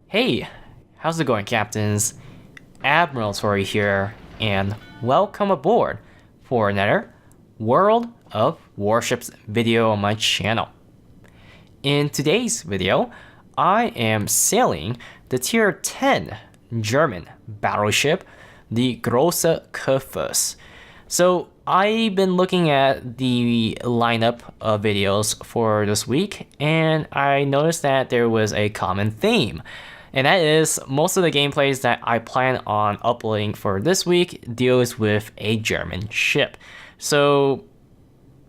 Hey, how's it going, Captains? Admiral Tori here, and welcome aboard for another World of Warships video on my channel. In today's video, I am sailing the Tier 10 German battleship, the Grosse Kurfurst. So I've been looking at the lineup of videos for this week, and I noticed that there was a common theme. And that is, most of the gameplays that I plan on uploading for this week deals with a German ship. So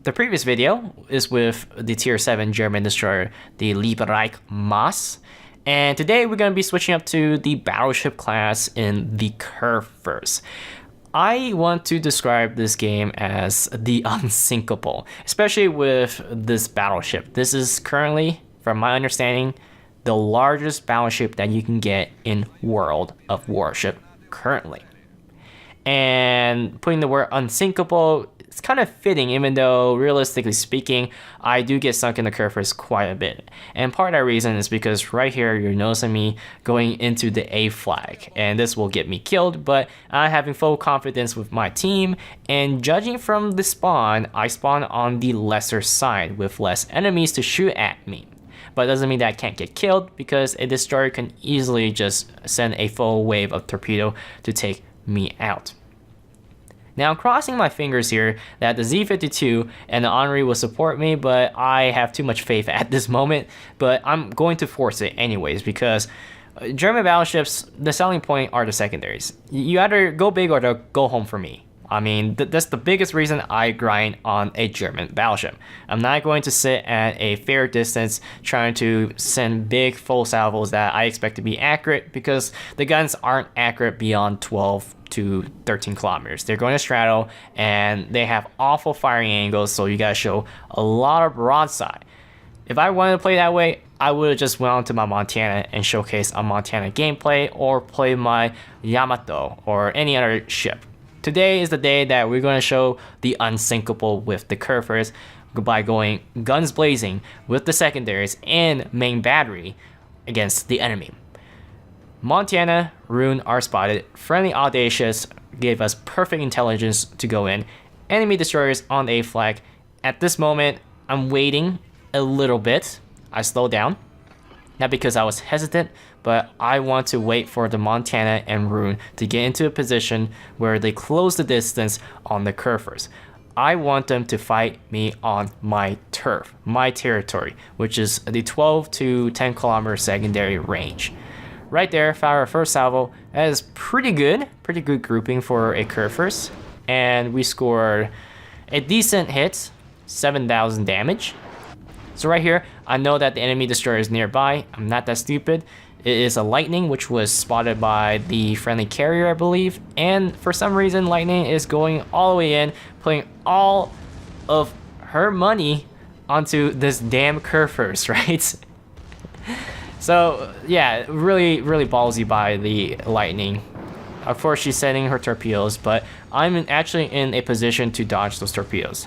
the previous video is with the Tier 7 German destroyer, the Liebreich Maas. And today we're going to be switching up to the battleship class in the Kurfurst. I want to describe this game as the Unsinkable, especially with this battleship. This is currently, from my understanding, the largest battleship that you can get in World of Warship currently. And putting the word unsinkable, it's kind of fitting, even though realistically speaking, I do get sunk in the Kurfurst quite a bit. And part of that reason is because right here, you're noticing me going into the A flag, and this will get me killed, but I'm having full confidence with my team, and judging from the spawn, I spawn on the lesser side with less enemies to shoot at me. But it doesn't mean that I can't get killed, because a destroyer can easily just send a full wave of torpedo to take me out. Now, I'm crossing my fingers here that the Z-52 and the Henri will support me, but I have too much faith at this moment. But I'm going to force it anyways, because German battleships, the selling point are the secondaries. You either go big or go home for me. I mean, that's the biggest reason I grind on a German battleship. I'm not going to sit at a fair distance trying to send big full salvos that I expect to be accurate, because the guns aren't accurate beyond 12 to 13 kilometers. They're going to straddle, and they have awful firing angles, so you gotta show a lot of broadside. If I wanted to play that way, I would have just went on to my Montana and showcased a Montana gameplay, or play my Yamato or any other ship. Today is the day that we're going to show the Unsinkable with the Kurfurst by going guns blazing with the secondaries and main battery against the enemy. Montana, Rune are spotted. Friendly Audacious gave us perfect intelligence to go in. Enemy destroyers on the A flag. At this moment, I'm waiting a little bit. I slowed down. Not because I was hesitant, but I want to wait for the Montana and Rune to get into a position where they close the distance on the Kurfurst. I want them to fight me on my turf, my territory, which is the 12 to 10 kilometer secondary range. Right there, fire our first salvo. That is pretty good grouping for a Kurfurst. And we scored a decent hit, 7,000 damage. So right here, I know that the enemy destroyer is nearby. I'm not that stupid. It is a Lightning, which was spotted by the friendly carrier, I believe. And for some reason, Lightning is going all the way in, putting all of her money onto this damn Kurfurst, right? So yeah, really ballsy by the Lightning. Of course, she's sending her torpedoes, but I'm actually in a position to dodge those torpedoes.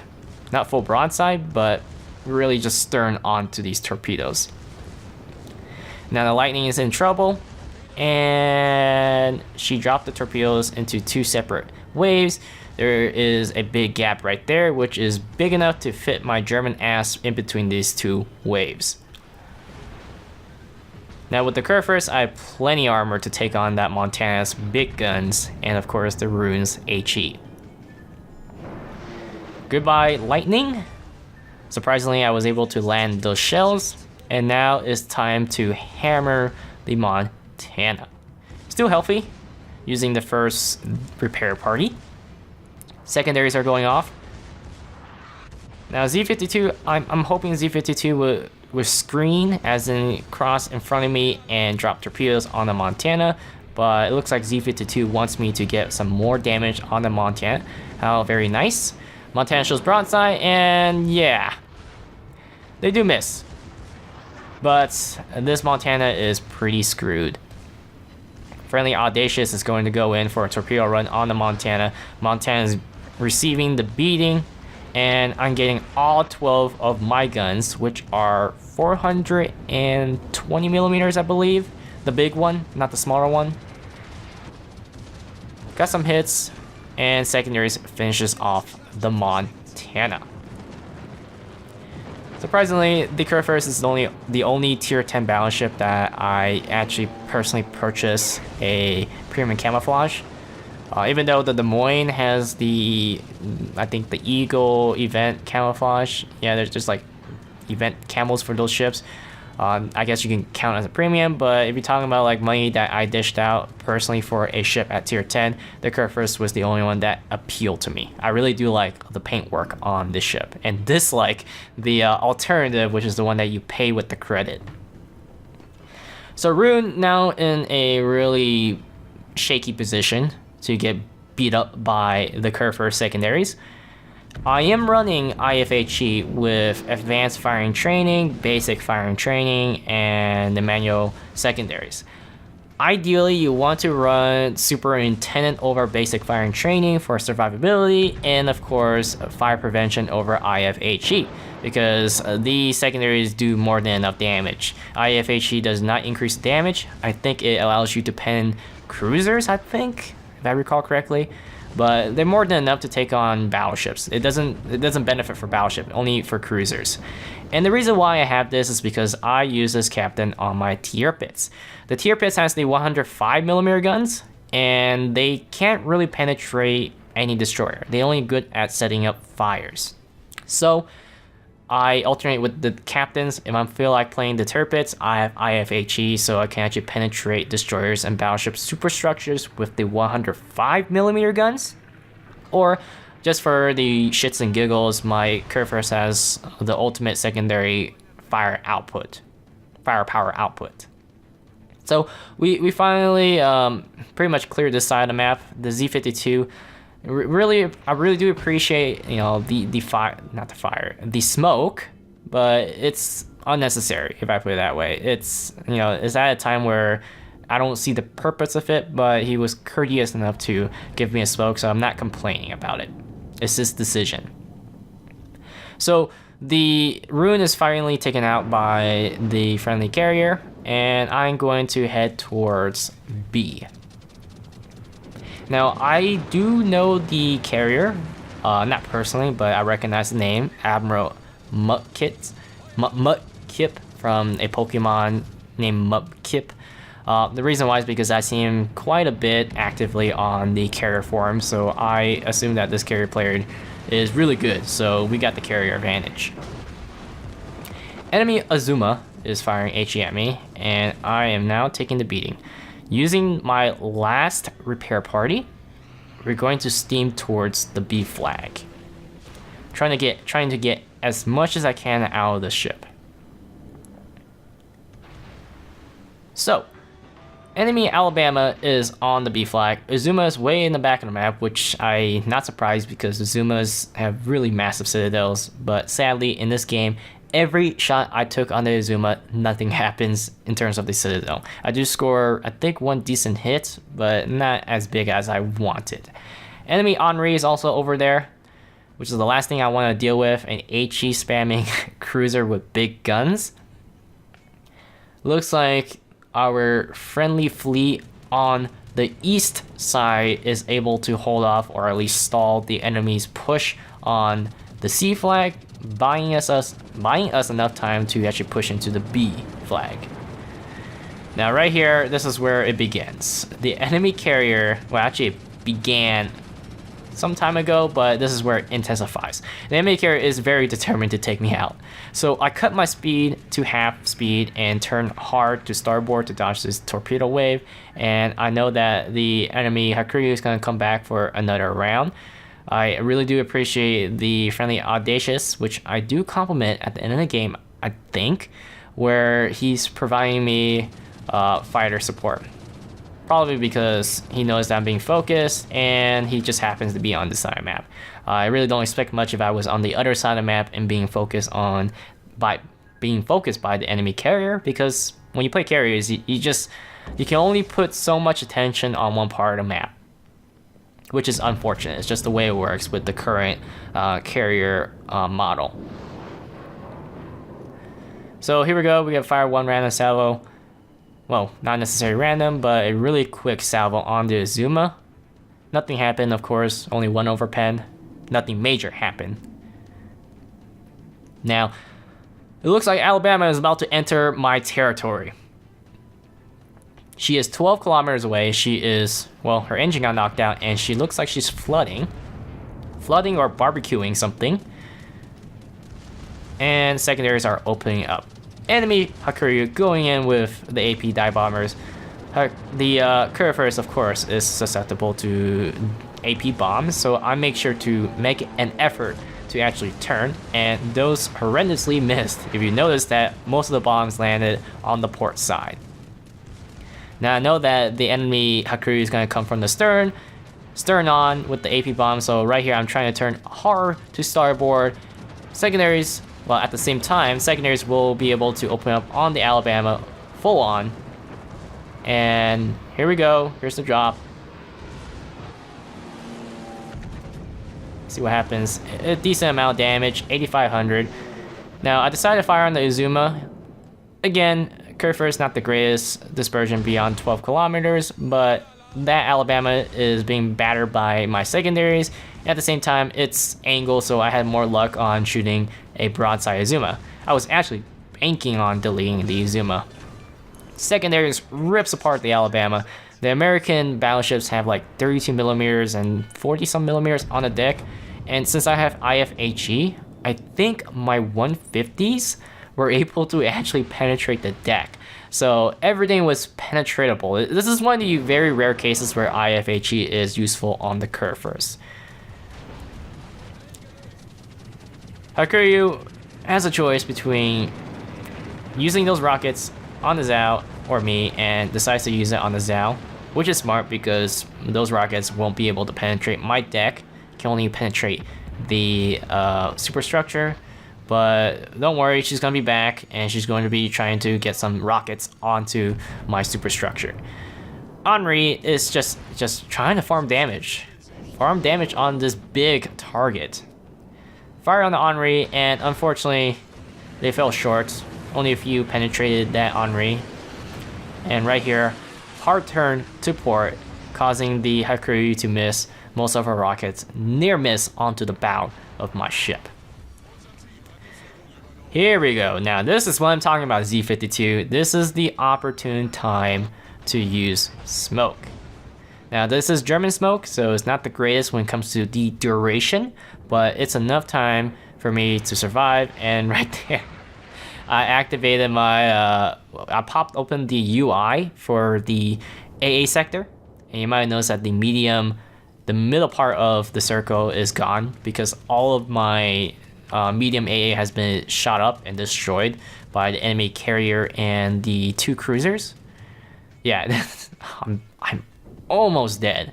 Not full broadside, but really just stern onto these torpedoes. Now the Lightning is in trouble, and she dropped the torpedoes into two separate waves. There is a big gap right there, which is big enough to fit my German ass in between these two waves. Now with the Kurfurst, I have plenty of armor to take on that Montana's big guns, and of course the Rune's HE. Goodbye, Lightning. Surprisingly, I was able to land those shells, and now it's time to hammer the Montana. Still healthy, using the first repair party. Secondaries are going off. Now Z-52, I'm hoping Z-52 would screen, as in cross in front of me and drop torpedoes on the Montana, but it looks like Z-52 wants me to get some more damage on the Montana. How very nice. Montana shows broadside, and yeah, they do miss. But this Montana is pretty screwed. Friendly Audacious is going to go in for a torpedo run on the Montana. Montana is receiving the beating, and I'm getting all 12 of my guns, which are 420 millimeters, I believe. the big one, not the smaller one. Got some hits, and secondaries finishes off the Montana. Surprisingly, the Kurfurst is the only tier 10 battleship that I actually personally purchased a premium camouflage. Even though the Des Moines has I think the Eagle event camouflage. Yeah, there's just like event camos for those ships. I guess you can count as a premium, but if you're talking about like money that I dished out personally for a ship at tier 10, the Kurfurst was the only one that appealed to me. I really do like the paintwork on this ship and dislike the alternative, which is the one that you pay with the credit. So Rune now in a really shaky position to get beat up by the Kurfurst secondaries. I am running IFHE with advanced firing training, basic firing training, and the manual secondaries. Ideally, you want to run superintendent over basic firing training for survivability, and of course, fire prevention over IFHE, because these secondaries do more than enough damage. IFHE does not increase damage. I think it allows you to pen cruisers, I think, if I recall correctly. But they're more than enough to take on battleships. It doesn't benefit for battleship, only for cruisers. And the reason why I have this is because I use this captain on my tier pits. The tier pits has the 105mm guns, and they can't really penetrate any destroyer. They're only good at setting up fires. So I alternate with the captains. If I feel like playing the turrets, I have IFHE, so I can actually penetrate destroyers and battleship superstructures with the 105mm guns. Or just for the shits and giggles, my Kurfurst has the ultimate secondary firepower output. So we finally pretty much cleared this side of the map. The Z52. I really do appreciate, you know, the smoke, but it's unnecessary, if I put it that way. It's, you know, it's at a time where I don't see the purpose of it, but he was courteous enough to give me a smoke, so I'm not complaining about it. It's his decision. So the Rune is finally taken out by the friendly carrier, and I'm going to head towards B. Now, I do know the carrier, not personally, but I recognize the name, Admiral Mudkip from a Pokemon named Mudkip. The reason why is because I see him quite a bit actively on the carrier forum, so I assume that this carrier player is really good, so we got the carrier advantage. Enemy Azuma is firing HE at me, and I am now taking the beating. Using my last repair party, we're going to steam towards the B flag. Trying to get as much as I can out of the ship. So, enemy Alabama is on the B flag. Azuma is way in the back of the map, which I'm not surprised because Azumas have really massive citadels, but sadly in this game, every shot I took on the Azuma, nothing happens in terms of the Citadel. I do score, I think, one decent hit, but not as big as I wanted. Enemy Henri is also over there, which is the last thing I want to deal with, an HE spamming cruiser with big guns. Looks like our friendly fleet on the east side is able to hold off or at least stall the enemy's push on the C flag, buying us enough time to actually push into the B flag. Now right here, this is where it begins. The enemy carrier, well actually it began some time ago, but this is where it intensifies. The enemy carrier is very determined to take me out. So I cut my speed to half speed and turn hard to starboard to dodge this torpedo wave, and I know that the enemy Hakuryu is going to come back for another round. I really do appreciate the friendly Audacious, which I do compliment at the end of the game, I think, where he's providing me fighter support. Probably because he knows that I'm being focused, and he just happens to be on this side of the map. I really don't expect much if I was on the other side of the map and being focused by the enemy carrier, because when you play carriers, you can only put so much attention on one part of the map, which is unfortunate. It's just the way it works with the current carrier model. So here we go. We got fire one random salvo. well, not necessarily random, but a really quick salvo on the Azuma. Nothing happened, of course, only one overpen. Nothing major happened. Now, it looks like Alabama is about to enter my territory. She is 12 kilometers away. She is, well, her engine got knocked out, and she looks like she's flooding. Flooding or barbecuing something. And secondaries are opening up. Enemy Hakuryu going in with the AP dive bombers. The Kurfurst, of course, is susceptible to AP bombs, so I make sure to make an effort to actually turn, and those horrendously missed. If you notice that most of the bombs landed on the port side. Now I know that the enemy Hakuryu is going to come from the stern on with the AP bomb, so right here I'm trying to turn hard to starboard. Secondaries, well, at the same time, secondaries will be able to open up on the Alabama full on. And here we go, here's the drop. See what happens. A decent amount of damage, 8,500. Now I decided to fire on the Azuma. Again, Kurfurst not the greatest dispersion beyond 12 kilometers, but that Alabama is being battered by my secondaries. At the same time, it's angle, so I had more luck on shooting a broadside Azuma. I was actually banking on deleting the Azuma. Secondaries rips apart the Alabama. The American battleships have like 32 millimeters and 40 some millimeters on the deck, and since I have IFHE, I think my 150s were able to actually penetrate the deck. So everything was penetratable. This is one of the very rare cases where IFHE is useful on the Kurfurst. Hakuryu has a choice between using those rockets on the Zhao or me, and decides to use it on the Zhao, which is smart because those rockets won't be able to penetrate my deck, can only penetrate the superstructure. But don't worry, she's gonna be back, and she's going to be trying to get some rockets onto my superstructure. Henri is just trying to farm damage on this big target. Fire on the Henri, and unfortunately, they fell short. Only a few penetrated that Henri. And right here, hard turn to port, causing the Hakuryu to miss most of her rockets, near miss onto the bow of my ship. Here we go. Now this is what I'm talking about, Z52. This is the opportune time to use smoke. Now this is German smoke, so it's not the greatest when it comes to the duration, but it's enough time for me to survive. And right there, I activated my, I popped open the UI for the AA sector, and you might notice that the middle part of the circle is gone because all of my medium AA has been shot up and destroyed by the enemy carrier and the 2 cruisers. Yeah, I'm almost dead,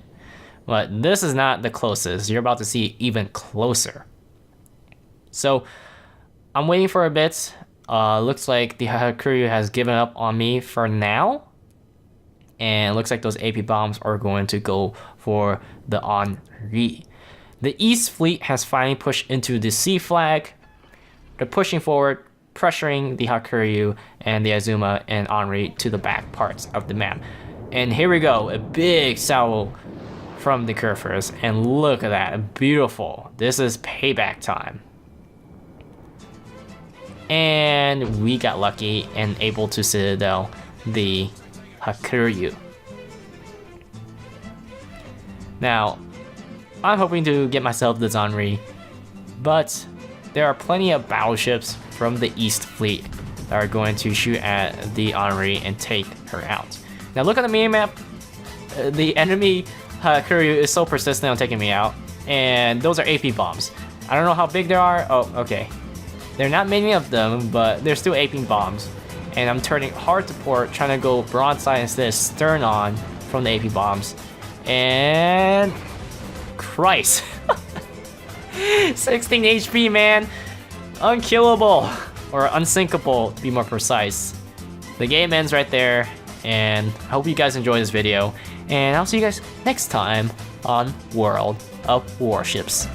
but this is not the closest. You're about to see even closer. So I'm waiting for a bit. Looks like the Hakuryu has given up on me for now, and it looks like those AP bombs are going to go for the Henri. The East Fleet has finally pushed into the C flag. They're pushing forward, pressuring the Hakuryu and the Azuma and Henri to the back parts of the map. And here we go, a big salvo from the Kurfurst, and look at that, beautiful. This is payback time. And we got lucky and able to citadel the Hakuryu. Now, I'm hoping to get myself the Henri, but there are plenty of battleships from the East Fleet that are going to shoot at the Henri and take her out. Now look at the minimap. The enemy Hakuryu is so persistent on taking me out, and those are AP bombs. I don't know how big they are. Oh, okay. There are not many of them, but they're still AP bombs. And I'm turning hard to port, trying to go broadside instead of stern on from the AP bombs. And Christ. 16 HP, man. Unkillable. Or unsinkable, to be more precise. The game ends right there, and I hope you guys enjoy this video. And I'll see you guys next time on World of Warships.